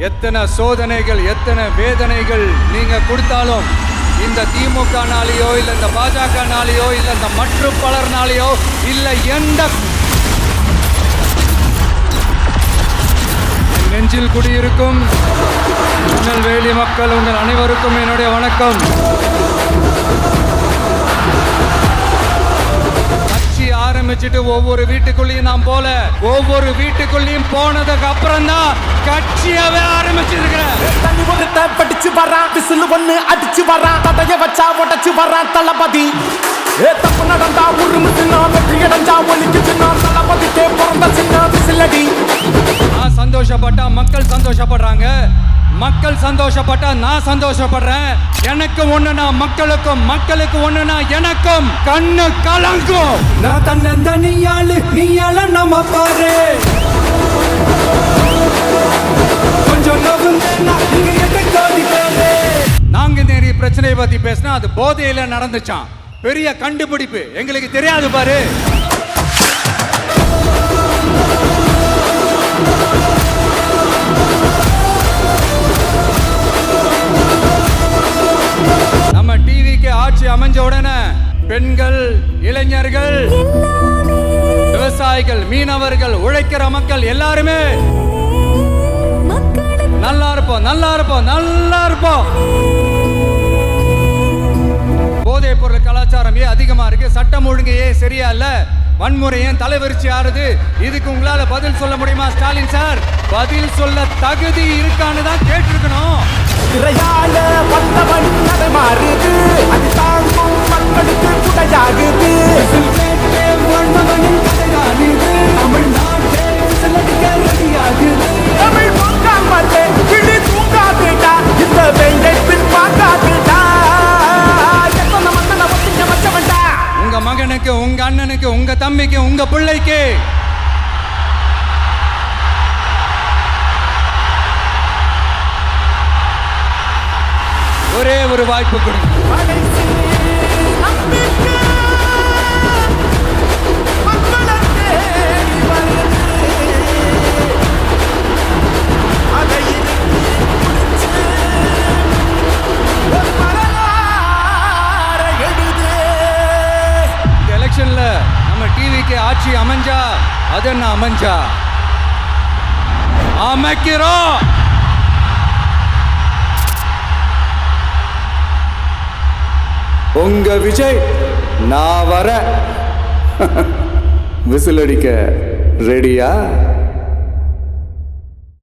எத்தனை சோதனைகள் எத்தனை வேதனைகள் நீங்க கொடுத்தாலும் இந்த திமுகனாலேயோ இல்ல இந்த பாஜகனாலேயோ இல்ல இந்த மற்ற பலர்னாலேயோ இல்ல எந்த நெஞ்சில் குடியிருக்கும் திருநெல்வேலி மக்கள் உங்கள் அனைவருக்கும் என்னுடைய வணக்கம். கட்சி ஆரம்பிச்சுட்டு ஒவ்வொரு வீட்டுக்குள்ளேயும் நான் போல ஒவ்வொரு வீட்டுக்குள்ளேயும் போனதுக்கு அப்புறம் தான் கட்சியவே ஆரம்பிச்சிருக்கிறேன். படிச்சு வரான் விசில் ஒண்ணு அடிச்சு வரான் தடைய வச்சா உடச்சு வரான் தளபதி. தப்பு நடந்தா உருமு சின்ன வெற்றி அடைஞ்சா ஒலிக்கு சின்ன தளபதிக்கே பிறந்த சின்ன விசிலடி. நான் சந்தோஷப்பட்டா மக்கள் சந்தோஷப்படுறாங்க, மக்கள் சந்தோஷப்பட்டா நான் சந்தோஷப்படுறேன். எனக்கு ஒண்ணுனா மக்களுக்கும், மக்களுக்கு ஒண்ணுனா எனக்கும் கண்ணு கலங்கும். நான் தன்னந்தனியாளு நீயால நம்ம பாரு கொஞ்சம் நாங்க நிறைய பிரச்சனையை பத்தி பேசினா அது போதையில நடந்துச்சான். பெரிய கண்டுபிடிப்பு எங்களுக்கு தெரியாது பாரு. நம்ம டிவிக்கு ஆட்சி அமைஞ்ச உடனே பெண்கள், இளைஞர்கள், விவசாயிகள், மீனவர்கள், உழைக்கிற மக்கள் எல்லாருமே நல்லா இருப்போம், நல்லா இருப்போம், நல்லா இருப்போம். போதைப் பொருள் கலாச்சாரம் ஏன் அதிகமா இருக்கு? சட்டம் ஒழுங்கு ஏன் சரியா இல்ல? வன்முறை ஏன் தலைவரிச்சு ஆறுது? இதுக்கு உங்களால பதில் சொல்ல முடியுமா ஸ்டாலின் சார்? பதில் சொல்ல தகுதி இருக்கான்னு தான் கேட்டிருக்கணும். திரையால வந்தவன் அதை மாறுது, அது தாங்கும் மக்களுக்கு குடையாகுது. தமிழ்நாட்டே விசிலடிக்க ரெடியாகுது. தமிழ் பொங்காமலே கிளி தூங்காதுடா, இந்த வெள்ளை பின் பார்க்காதுடா. எத்தனை மன்னனை ஒட்டிக்க வச்சவன்டா. உங்க மகனுக்கு, உங்க அண்ணனுக்கு, உங்க தம்பிக்கு, உங்க பிள்ளைக்கு ஒரே ஒரு வாய்ப்பு கொடுங்க. இந்த எலெக்ஷன்ல நம்ம டிவிக்கு ஆட்சி அமைஞ்சா அது என்ன அமைஞ்சா அமைக்கிறோம். உங்க விஜய் நான் வர விசில் அடிக்க ரெடியா?